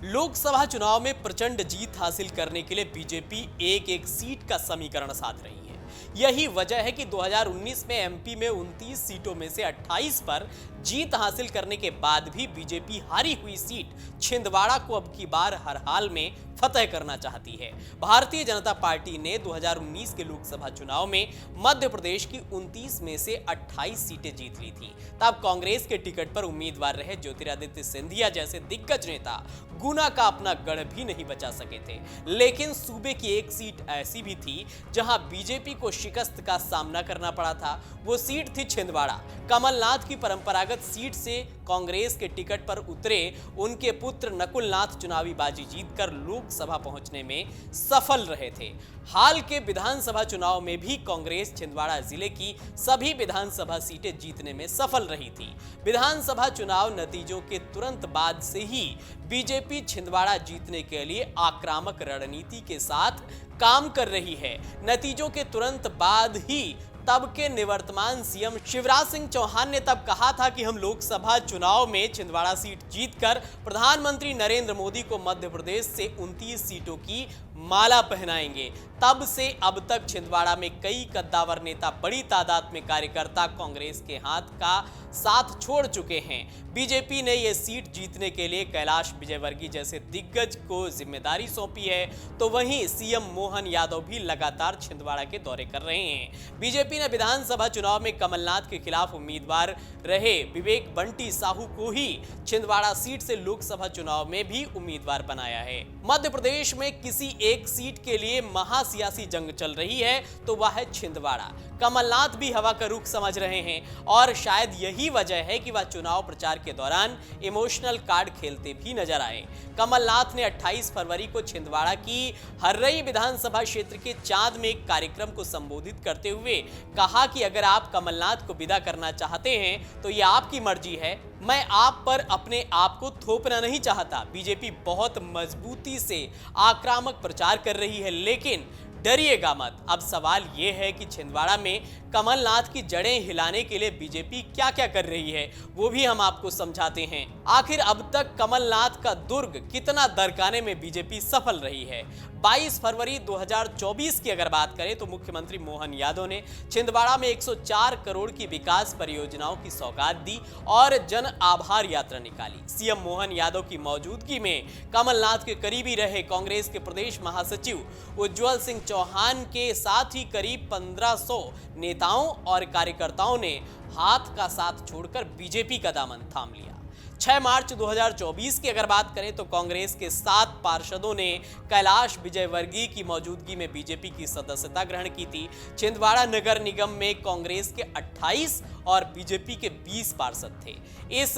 लोकसभा चुनाव में प्रचंड जीत हासिल करने के लिए बीजेपी एक एक सीट का समीकरण साध रही है। यही वजह है कि 2019 में एमपी में 29 सीटों में से 28 पर जीत हासिल करने के बाद भी बीजेपी हारी हुई सीट छिंदवाड़ा को अब की बार हर हाल में फतह करना चाहती है। भारतीय जनता पार्टी ने 2019 के लोकसभा चुनाव में मध्य प्रदेश की 29 में से 28 सीटें जीत ली थी। तब कांग्रेस के टिकट पर उम्मीदवार रहे ज्योतिरादित्य सिंधिया जैसे दिग्गज नेता गुना का अपना गढ़ भी नहीं बचा सके थे। लेकिन सूबे की एक सीट ऐसी भी थी जहां बीजेपी को शिकस्त का सामना करना पड़ा था। वो सीट थी छिंदवाड़ा। कमलनाथ की परंपरागत सीट से कांग्रेस के टिकट पर उतरे उनके पुत्र नकुलनाथ चुनावी बाजी जीतकर लोकसभा पहुंचने में सफल रहे थे। हाल के विधानसभा चुनाव में भी कांग्रेस छिंदवाड़ा जिले की सभी विधानसभा सीटें जीतने में सफल रही थी। विधानसभा चुनाव नतीजों के तुरंत बाद से ही बीजेपी छिंदवाड़ा जीतने के लिए आक्रामक रणनीति के साथ काम कर रही है। नतीजों के तुरंत बाद ही तब के निवर्तमान सीएम शिवराज सिंह चौहान ने तब कहा था कि हम लोकसभा चुनाव में छिंदवाड़ा सीट जीतकर प्रधानमंत्री नरेंद्र मोदी को मध्य प्रदेश से 29 सीटों की माला पहनाएंगे। तब से अब तक छिंदवाड़ा में कई कद्दावर नेता बड़ी तादाद में कार्यकर्ता कांग्रेस के हाथ का साथ छोड़ चुके हैं। बीजेपी ने यह सीट जीतने के लिए कैलाश विजयवर्गीय जैसे दिग्गज को जिम्मेदारी सौंपी है, तो वहीं सीएम मोहन यादव भी लगातार छिंदवाड़ा के दौरे कर रहे हैं। बीजेपी ने विधानसभा चुनाव में कमलनाथ के खिलाफ उम्मीदवार रहे विवेक बंटी साहू को ही छिंदवाड़ा सीट से लोकसभा चुनाव में भी उम्मीदवार बनाया है। मध्य प्रदेश में किसी एक सीट के लिए महासियासी जंग चल रही है तो वह है छिंदवाड़ा। कमलनाथ भी हवा का रुख समझ रहे हैं और शायद यही वजह है कि वह चुनाव प्रचार के दौरान इमोशनल कार्ड खेलते भी नजर आए। कमलनाथ ने 28 फरवरी को छिंदवाड़ा की हर्रई विधानसभा क्षेत्र के चांद में एक कार्यक्रम को संबोधित करते हुए कहा कि अगर आप कमलनाथ को विदा करना चाहते हैं तो यह आपकी मर्जी है, मैं आप पर अपने आप को थोपना नहीं चाहता। बीजेपी बहुत मजबूती से आक्रामक प्रचार कर रही है, लेकिन डरिएगा मत। अब सवाल यह है कि छिंदवाड़ा में कमलनाथ की जड़ें हिलाने के लिए बीजेपी क्या क्या कर रही है, वो भी हम आपको समझाते हैं। आखिर अब तक कमलनाथ का दुर्ग कितना दरकाने में बीजेपी सफल रही है। 22 फरवरी 2024 की अगर बात करें तो मुख्यमंत्री मोहन यादव ने छिंदवाड़ा में 104 करोड़ की विकास परियोजनाओं की सौगात दी और जन आभार यात्रा निकाली। सीएम मोहन यादव की मौजूदगी में कमलनाथ के करीबी रहे कांग्रेस के प्रदेश महासचिव उज्जवल सिंह चौहान के साथ ही करीब 1500 नेताओं और कार्यकर्ताओं ने हाथ का साथ छोड़कर बीजेपी का दामन थाम लिया। 6 मार्च 2024 की अगर बात करें तो कांग्रेस के 7 पार्षदों ने कैलाश विजयवर्गीय की मौजूदगी में बीजेपी की सदस्यता ग्रहण की थी। छिंदवाड़ा नगर निगम में कांग्रेस के 28 और बीजेपी के 20 पार्षद थे। इस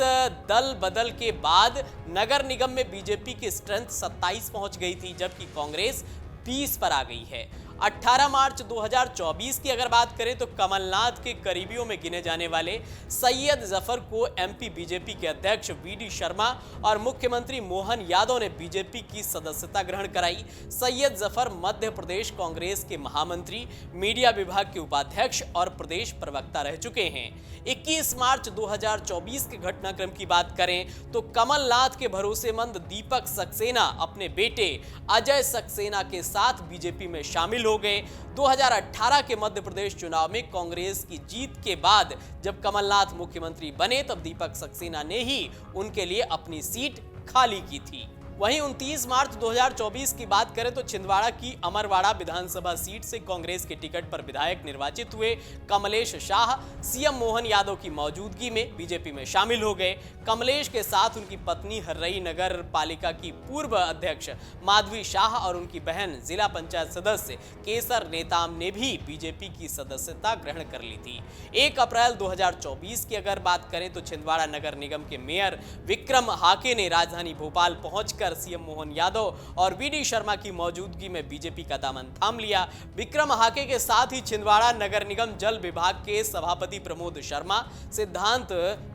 दल बदल के बाद नगर निगम में बीजेपी की स्ट्रेंथ 27 पहुंच गई थी, जबकि कांग्रेस 20 पर आ गई है। 18 मार्च 2024 की अगर बात करें तो कमलनाथ के करीबियों में गिने जाने वाले सैयद जफर को एमपी बीजेपी के अध्यक्ष वीडी शर्मा और मुख्यमंत्री मोहन यादव ने बीजेपी की सदस्यता ग्रहण कराई। सैयद जफर मध्य प्रदेश कांग्रेस के महामंत्री, मीडिया विभाग के उपाध्यक्ष और प्रदेश प्रवक्ता रह चुके हैं। 21 मार्च 2024 के घटनाक्रम की बात करें तो कमलनाथ के भरोसेमंद दीपक सक्सेना अपने बेटे अजय सक्सेना के साथ बीजेपी में शामिल हो गए। 2018 के मध्य प्रदेश चुनाव में कांग्रेस की जीत के बाद जब कमलनाथ मुख्यमंत्री बने तब दीपक सक्सेना ने ही उनके लिए अपनी सीट खाली की थी। वहीं 29 मार्च 2024 की बात करें तो छिंदवाड़ा की अमरवाड़ा विधानसभा सीट से कांग्रेस के टिकट पर विधायक निर्वाचित हुए कमलेश शाह सीएम मोहन यादव की मौजूदगी में बीजेपी में शामिल हो गए। कमलेश के साथ उनकी पत्नी हर्रई नगर पालिका की पूर्व अध्यक्ष माधवी शाह और उनकी बहन जिला पंचायत सदस्य केसर नेताम ने भी बीजेपी की सदस्यता ग्रहण कर ली थी। 1 अप्रैल 2024 की अगर बात करें तो छिंदवाड़ा नगर निगम के मेयर विक्रम हाके ने राजधानी भोपाल पहुंचकर सीएम मोहन यादव और वीडी शर्मा की मौजूदगी में बीजेपी का दामन थाम लिया। विक्रम हाके के साथ ही छिंदवाड़ा नगर निगम जल विभाग के सभापति प्रमोद शर्मा, सिद्धांत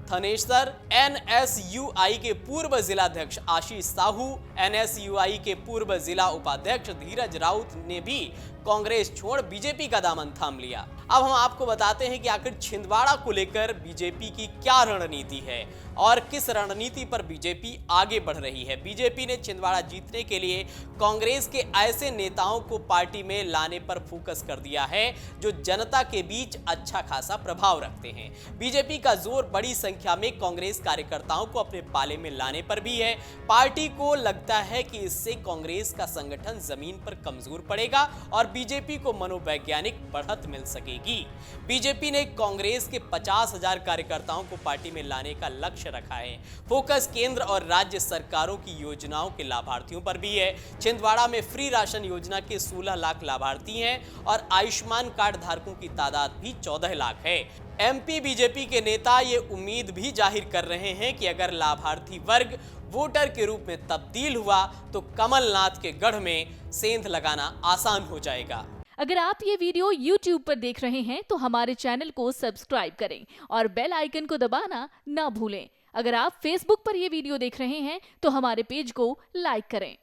थनेसर, एनएसयूआई के पूर्व जिलाध्यक्ष आशीष साहू, एनएसयूआई के पूर्व जिला उपाध्यक्ष धीरज राउत ने भी कांग्रेस छोड़ बीजेपी का दामन थाम लिया। अब हम आपको बताते हैं कि आखिर छिंदवाड़ा को लेकर बीजेपी की क्या रणनीति है और किस रणनीति पर बीजेपी आगे बढ़ रही है। बीजेपी ने छिंदवाड़ा जीतने के लिए कांग्रेस के ऐसे नेताओं को पार्टी में लाने पर फोकस कर दिया है जो जनता के बीच अच्छा खासा प्रभाव रखते हैं। बीजेपी का जोर बड़ी संख्या में कांग्रेस कार्यकर्ताओं को अपने पाले में लाने पर भी है। पार्टी को लगता है कि इससे कांग्रेस का संगठन जमीन पर कमजोर पड़ेगा और बीजेपी को मनोवैज्ञानिक बढ़त मिल सकेगी। बीजेपी ने कांग्रेस के 50,000 कार्यकर्ताओं को पार्टी में लाने का लक्ष्य रखा है। फोकस केंद्र और राज्य सरकारों की योजनाओं के लाभार्थियों पर भी है। छिंदवाड़ा में फ्री राशन योजना के 16 लाख लाभार्थी हैं और आयुष्मान कार्ड धारकों की तादाद भी 14 लाख है। एमपी बीजेपी के नेता ये उम्मीद भी जाहिर कर रहे हैं कि अगर लाभार्थी वर्ग वोटर के रूप में तब्दील हुआ तो कमलनाथ के गढ़ में सेंध लगाना आसान हो जाएगा। अगर आप ये वीडियो YouTube पर देख रहे हैं तो हमारे चैनल को सब्सक्राइब करें और बेल आइकन को दबाना ना भूलें। अगर आप Facebook पर ये वीडियो देख रहे हैं तो हमारे पेज को लाइक करें।